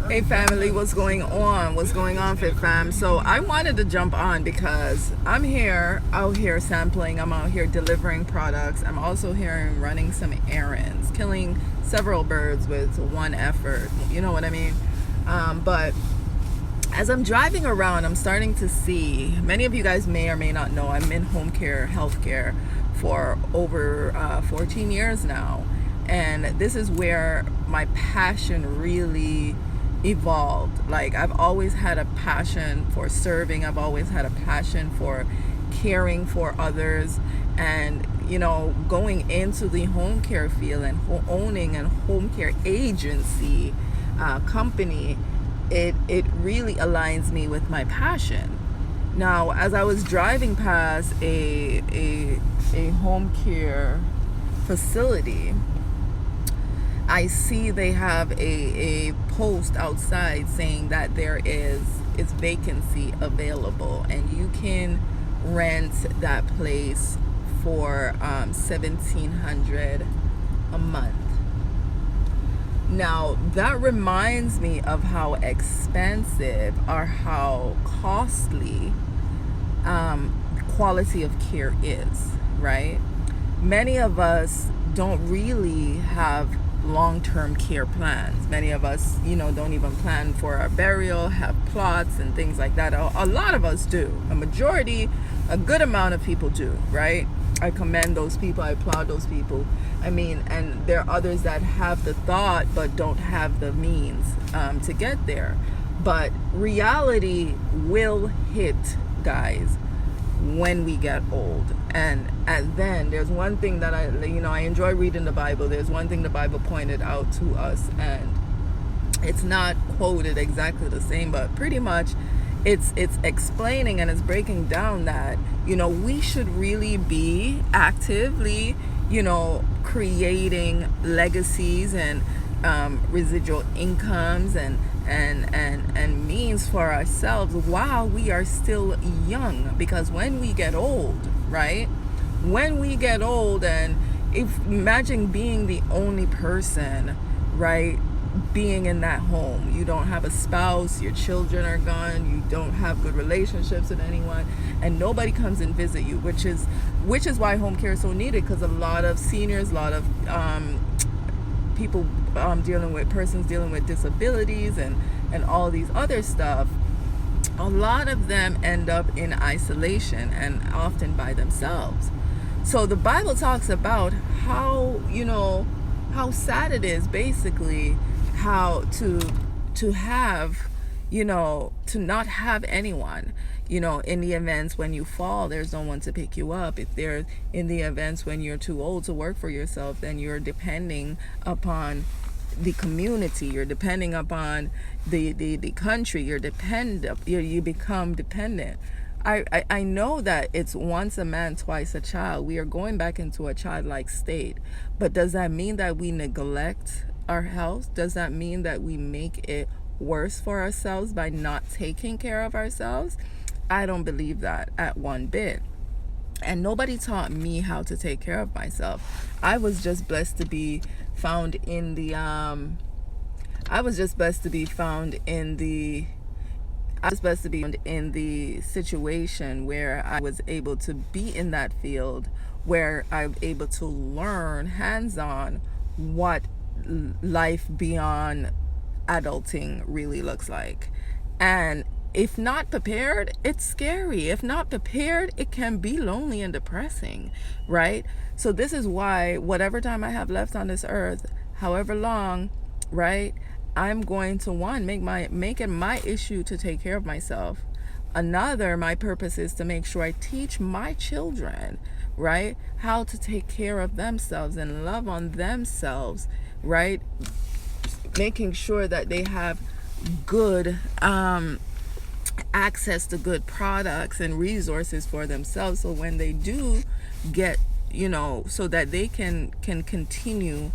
Hey family, what's going on? What's going on, Fit Fam? So I wanted to jump on because I'm out here sampling. I'm out here delivering products. I'm also here running some errands, killing several birds with one effort. You know what I mean? But as I'm driving around, I'm starting to see, many of you guys may or may not know, I'm in home care, healthcare for over 14 years now. And this is where my passion really evolved. Like, I've always had a passion for serving, I've always had a passion for caring for others. And, going into the home care field and owning a home care agency company, it really aligns me with my passion. Now, as I was driving past a home care facility, I see they have a post outside saying that there is vacancy available, and you can rent that place for $1,700 a month. Now, that reminds me of how expensive or how costly quality of care is, right? Many of us don't really have long-term care plans. Many of us, don't even plan for our burial, have plots and things like that. A lot of us do. A good amount of people do, right? I commend those people. I applaud those people. And there are others that have the thought but don't have the means to get there. But reality will hit, guys, when we get old. And then there's one thing that I enjoy reading the Bible. There's one thing the Bible pointed out to us, and it's not quoted exactly the same, but pretty much it's explaining and it's breaking down that we should really be actively creating legacies and residual incomes and means for ourselves while we are still young. Because when we get old, right? When we get old, and imagine being the only person, right, being in that home. You don't have a spouse, your children are gone, you don't have good relationships with anyone, and nobody comes and visit you, which is why home care is so needed. Because a lot of seniors, a lot of people persons dealing with disabilities and all these other stuff, a lot of them end up in isolation and often by themselves. So the Bible talks about how sad it is, basically, how to have, to not have anyone, in the events when you fall, there's no one to pick you up. If they're in the events when you're too old to work for yourself, then you're depending upon the community, you're depending upon the country, you become dependent. I know that it's once a man, twice a child. We are going back into a childlike state. But does that mean that we neglect our health? Does that mean that we make it worse for ourselves by not taking care of ourselves? I don't believe that at one bit. And nobody taught me how to take care of myself. I was just blessed to be found in the situation where I was able to be in that field, where I'm able to learn hands-on what life beyond adulting really looks like. And if not prepared, it's scary. If not prepared, it can be lonely and depressing, right? So this is why whatever time I have left on this earth, however long, right, I'm going to make it my issue to take care of myself. Another, my purpose is to make sure I teach my children, right, how to take care of themselves and love on themselves, right? Making sure that they have good access to good products and resources for themselves, so when they do get, so that they can continue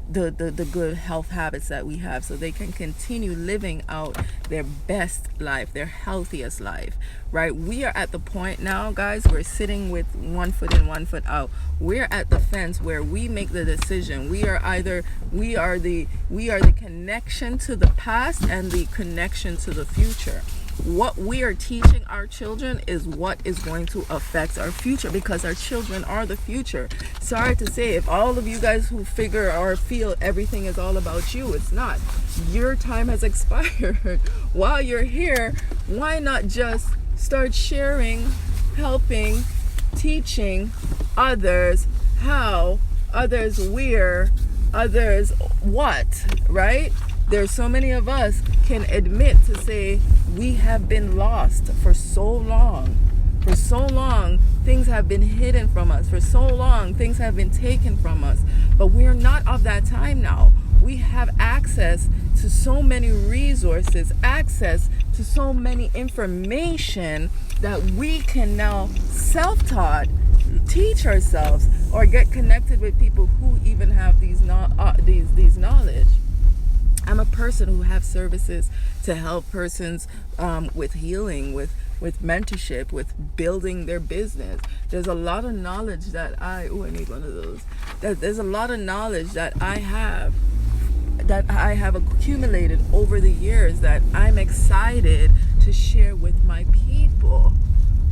the good health habits that we have, so they can continue living out their best life, their healthiest life, right? We are at the point now, guys, we're sitting with one foot in, one foot out. We're at the fence where we make the decision. We are the connection to the past and the connection to the future. What we are teaching our children is what is going to affect our future, because our children are the future. Sorry to say, if all of you guys who figure or feel everything is all about you, it's not. Your time has expired. While you're here, why not just start sharing, helping, teaching others how, others where, others what, right? There's so many of us can admit to say we have been lost for so long. For so long, things have been hidden from us. For so long, things have been taken from us. But we're not of that time now. We have access to so many resources, access to so many information that we can now self-taught teach ourselves or get connected with people who even have these knowledge. I'm a person who have services to help persons with healing, with mentorship, with building their business. There's a lot of knowledge that I need one of those. There's a lot of knowledge that I have accumulated over the years that I'm excited to share with my people,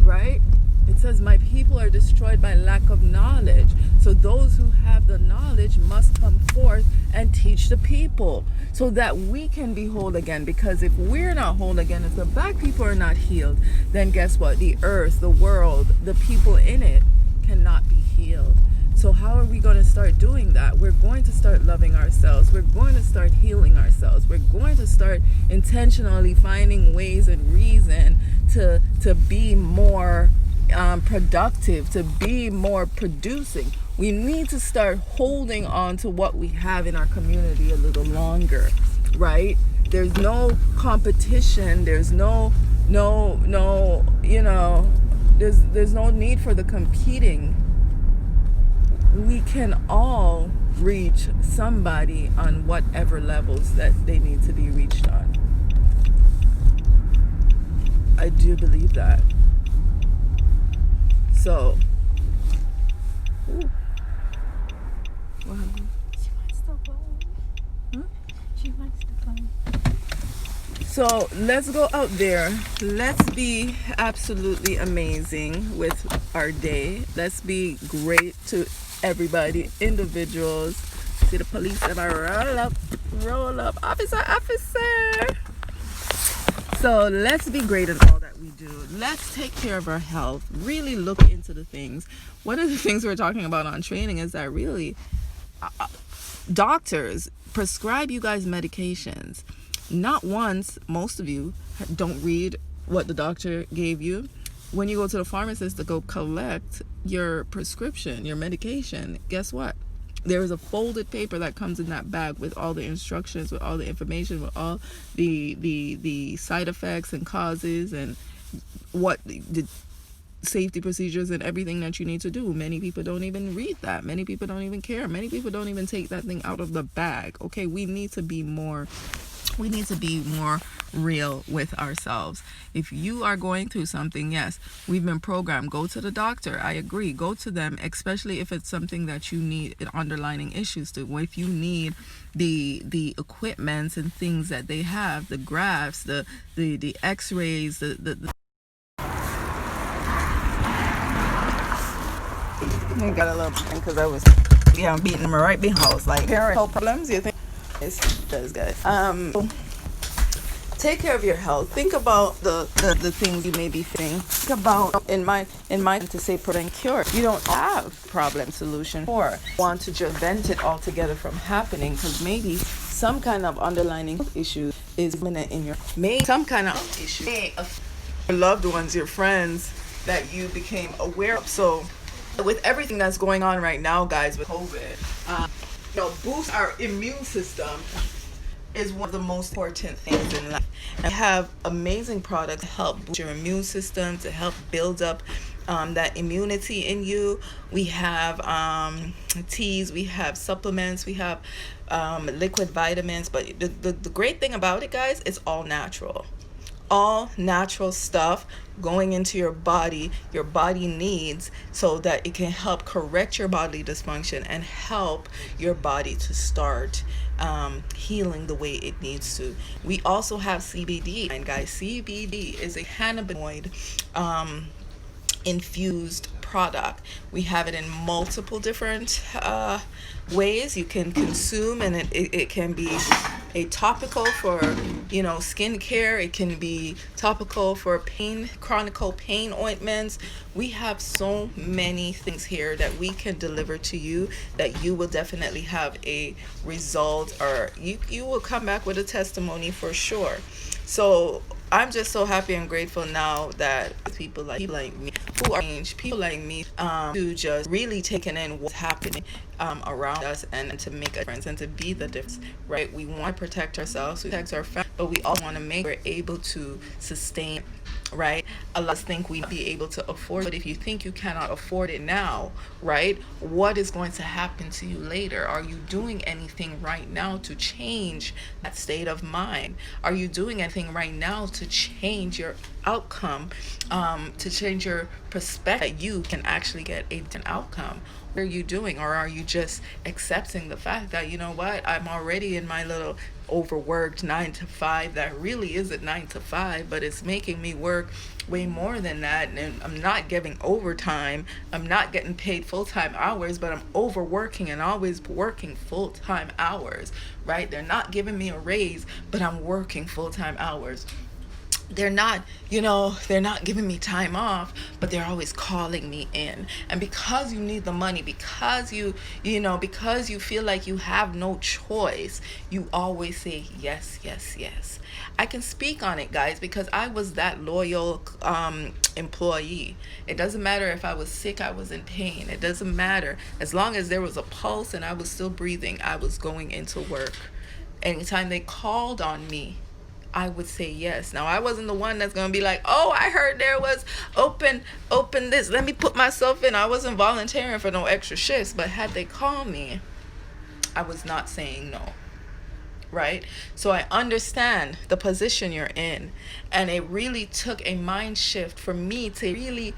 right? It says my people are destroyed by lack of knowledge. So those who have the knowledge must come forth and teach the people so that we can be whole again. Because if we're not whole again, if the black people are not healed, then guess what? The earth, the world, the people in it cannot be healed. So how are we going to start doing that? We're going to start loving ourselves. We're going to start healing ourselves. We're going to start intentionally finding ways and reason to be more productive, to be more producing. We need to start holding on to what we have in our community a little longer, right? There's no competition. There's no there's no need for the competing. We can all reach somebody on whatever levels that they need to be reached on. I do believe that. So, ooh. What happened? She wants to go. She wants to go. So let's go out there. Let's be absolutely amazing with our day. Let's be great to everybody, individuals. See the police ever roll up, officer. So let's be great in all that we do. Let's take care of our health. Really look into the things. One of the things we're talking about on training is that really doctors prescribe you guys medications. Not once, most of you don't read what the doctor gave you. When you go to the pharmacist to go collect your prescription, your medication, guess what? There is a folded paper that comes in that bag with all the instructions, with all the information, with all the side effects and causes and what the safety procedures and everything that you need to do. Many people don't even read that. Many people don't even care. Many people don't even take that thing out of the bag. Okay, we need to be more real with ourselves. If you are going through something, yes, we've been programmed. Go to the doctor. I agree. Go to them, especially if it's something that you need underlining issues to. If you need the equipment and things that they have, the graphs, the x-rays, the I got a little because I was beating them right behind house. Like parental problems, you think that's good. Take care of your health. Think about the things you may be feeling. Think about in my to say prevent cure. You don't have problem solution or want to just prevent it altogether from happening, because maybe some kind of underlying issue is imminent in your some kind of issue. Your loved ones, your friends that you became aware of. So with everything that's going on right now, guys, with COVID, boost our immune system is one of the most important things in life. And we have amazing products to help boost your immune system, to help build up that immunity in you. We have teas, we have supplements, we have liquid vitamins. But the great thing about it, guys, it's all natural stuff going into your body needs, so that it can help correct your body dysfunction and help your body to start healing the way it needs to. We also have CBD, and guys, CBD is a cannabinoid infused product. We have it in multiple different ways you can consume, and it can be a topical for skincare. It can be topical for chronic pain ointments. We have so many things here that we can deliver to you that you will definitely have a result, or you will come back with a testimony for sure. So I'm just so happy and grateful now that people like me, who are changed, people like me, to just really taking in what's happening around us, and to make a difference and to be the difference, right? We want to protect ourselves, we protect our family, but we also want to make sure we're able to sustain, right? A lot of us think we be able to afford it, but if you think you cannot afford it now, right, what is going to happen to you later? Are you doing anything right now to change that state of mind? Are you doing anything right now to change your outcome, to change your perspective, that you can actually get an outcome? What are you doing? Or are you just accepting the fact that, you know what, I'm already in my little overworked 9 to 5 that really isn't 9 to 5, but it's making me work way more than that, and I'm not getting overtime, I'm not getting paid full-time hours, but I'm overworking and always working full-time hours, right? They're not giving me a raise, but I'm working full-time hours. They're not giving me time off, but they're always calling me in. And because you need the money, because because you feel like you have no choice, you always say yes, yes, yes. I can speak on it, guys, because I was that loyal employee. It doesn't matter if I was sick, I was in pain. It doesn't matter. As long as there was a pulse and I was still breathing, I was going into work. Anytime they called on me, I would say yes. Now, I wasn't the one that's going to be like, oh, I heard there was open this, let me put myself in. I wasn't volunteering for no extra shifts, but had they called me, I was not saying no, right? So I understand the position you're in, and it really took a mind shift for me to really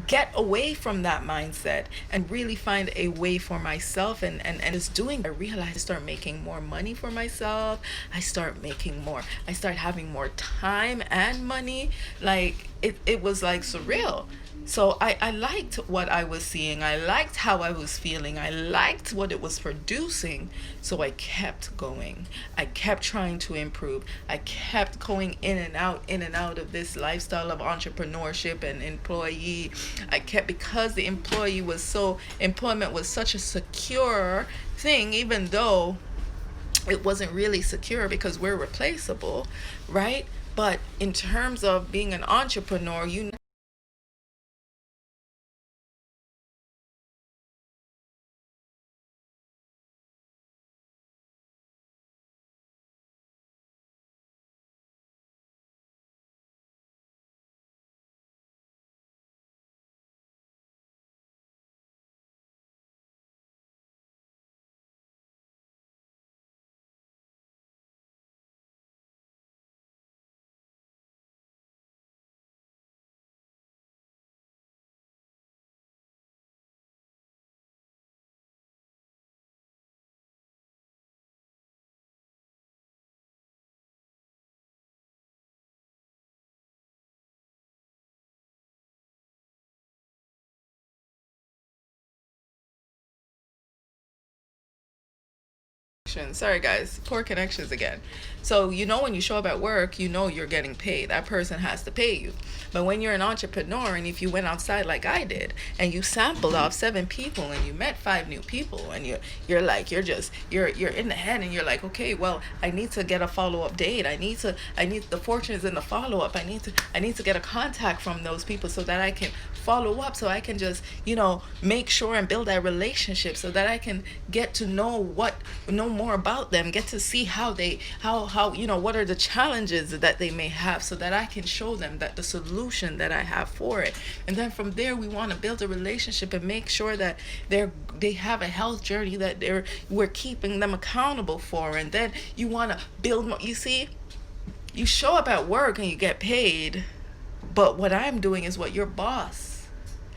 get away from that mindset and really find a way for myself, and just doing. I realized I start making more money for myself. I start having more time and money. Like it was like surreal. So I liked what I was seeing. I liked how I was feeling. I liked what it was producing. So I kept going. I kept trying to improve. I kept going in and out of this lifestyle of entrepreneurship and employee. Because the employment was such a secure thing, even though it wasn't really secure because we're replaceable, right? But in terms of being an entrepreneur, sorry guys, poor connections again. So when you show up at work, you're getting paid. That person has to pay you. But when you're an entrepreneur, and if you went outside like I did, and you sampled off 7 people and you met 5 new people, and you're in the head, and you're like, okay, well, I need to get a follow-up date. I need the fortunes in the follow-up. I need to get a contact from those people so that I can follow up, so I can just make sure and build that relationship, so that I can get to know more more about them, get to see how they how what are the challenges that they may have, so that I can show them that the solution that I have for it. And then from there, we want to build a relationship and make sure that they have a health journey that we're keeping them accountable for. And then you want to build more. You see, you show up at work and you get paid, but what I'm doing is what your boss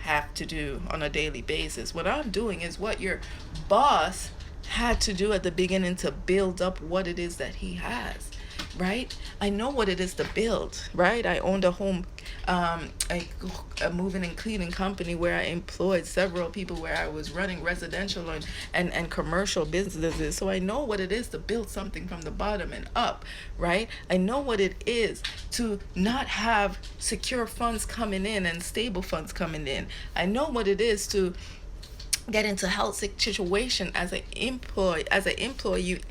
have to do on a daily basis. What I'm doing is what your boss had to do at the beginning to build up what it is that he has, right? I know what it is to build, right? I owned a home, a moving and cleaning company where I employed several people, where I was running residential and commercial businesses. So I know what it is to build something from the bottom and up, right? I know what it is to not have secure funds coming in and stable funds coming in. I know what it is to get into health situation as an employee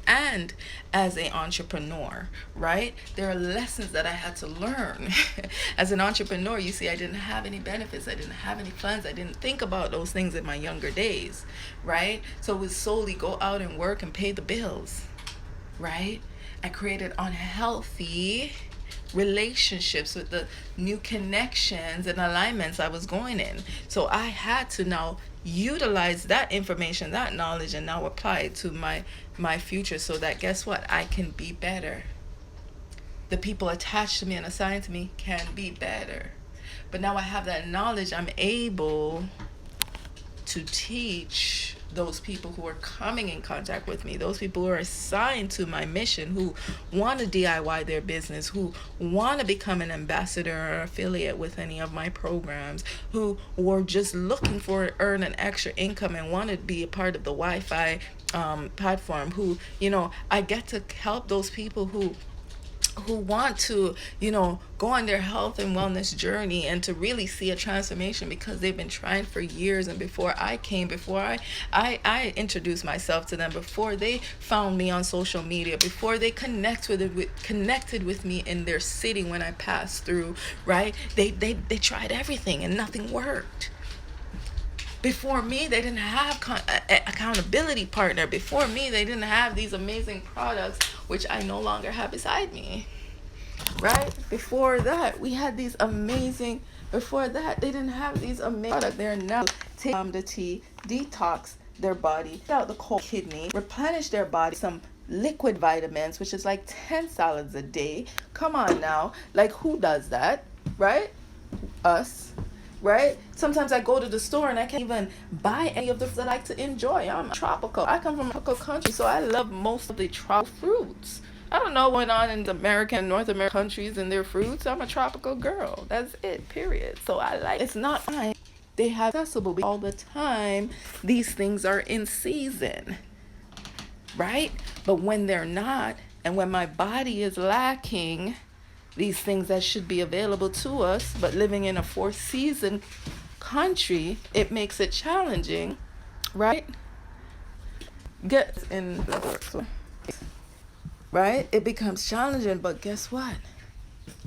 and as an entrepreneur, right? There are lessons that I had to learn. As an entrepreneur, you see, I didn't have any benefits, I didn't have any funds, I didn't think about those things in my younger days, right? So it was solely go out and work and pay the bills, right? I created unhealthy relationships with the new connections and alignments I was going in. So I had to now utilize that information, that knowledge, and now apply it to my future, so that, guess what, I can be better. The people attached to me and assigned to me can be better. But now I have that knowledge, I'm able to teach those people who are coming in contact with me, those people who are assigned to my mission, who want to DIY their business, who want to become an ambassador or affiliate with any of my programs, who were just looking for earn an extra income and want to be a part of the Wi-Fi platform, who, I get to help those people who want to, go on their health and wellness journey and to really see a transformation, because they've been trying for years. And before I came, before I introduced myself to them, before they found me on social media, before they connected with me in their city when I passed through, right? They tried everything and nothing worked. Before me, they didn't have accountability partner. Before me, they didn't have these amazing products, which I no longer have beside me, right? Before that, we had these amazing, before that, they didn't have these amazing products. They're now taking the tea, detox their body, out the cold kidney, replenish their body, some liquid vitamins, which is like 10 salads a day. Come on now. Like, who does that, right? Us. Right? Sometimes I go to the store and I can't even buy any of the fruits that I like to enjoy. I'm tropical. I come from a tropical country, so I love most of the tropical fruits. I don't know what's going on in the American and North American countries and their fruits. I'm a tropical girl. That's it, period. So I like, it's not fine. They have accessible all the time. These things are in season, right? But when they're not, and when my body is lacking these things that should be available to us, but living in a 4-season country, it makes it challenging, right? Get in the right? It becomes challenging, but guess what?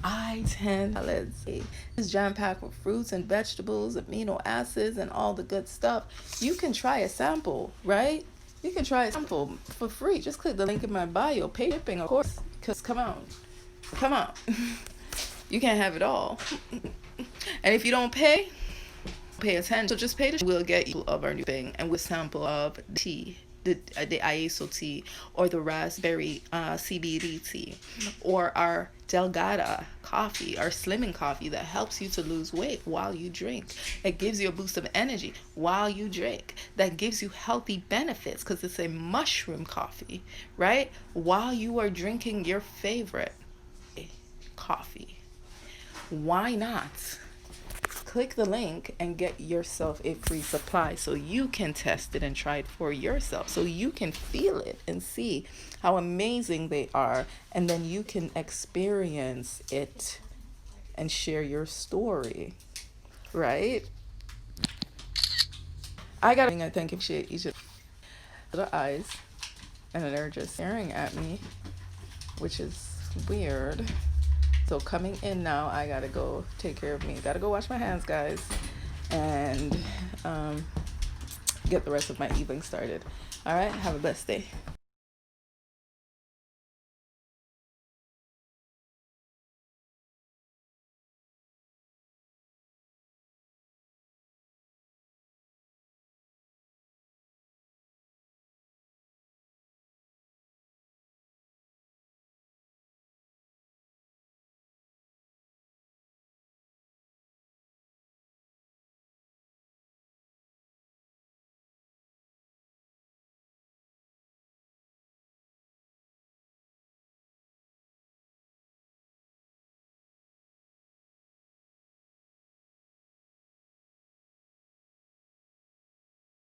It's jam-packed with fruits and vegetables, amino acids, and all the good stuff. You can try a sample, right? You can try a sample for free. Just click the link in my bio. Pay shipping, of course, because come on. You can't have it all. And if you don't pay attention. So just pay attention. We'll get you of our new thing, and we'll sample of tea, the Iaso tea, or the raspberry CBD tea, or our Delgada coffee, our slimming coffee that helps you to lose weight while you drink. It gives you a boost of energy while you drink. That gives you healthy benefits because it's a mushroom coffee, right? While you are drinking your favorite coffee. Why not click the link and get yourself a free supply so you can test it and try it for yourself, so you can feel it and see how amazing they are, and then you can experience it and share your story, right? I thank you, each of the eyes, and they're just staring at me, which is weird. So coming in now, I gotta go take care of me. Gotta go wash my hands, guys, and get the rest of my evening started. All right, have a blessed day.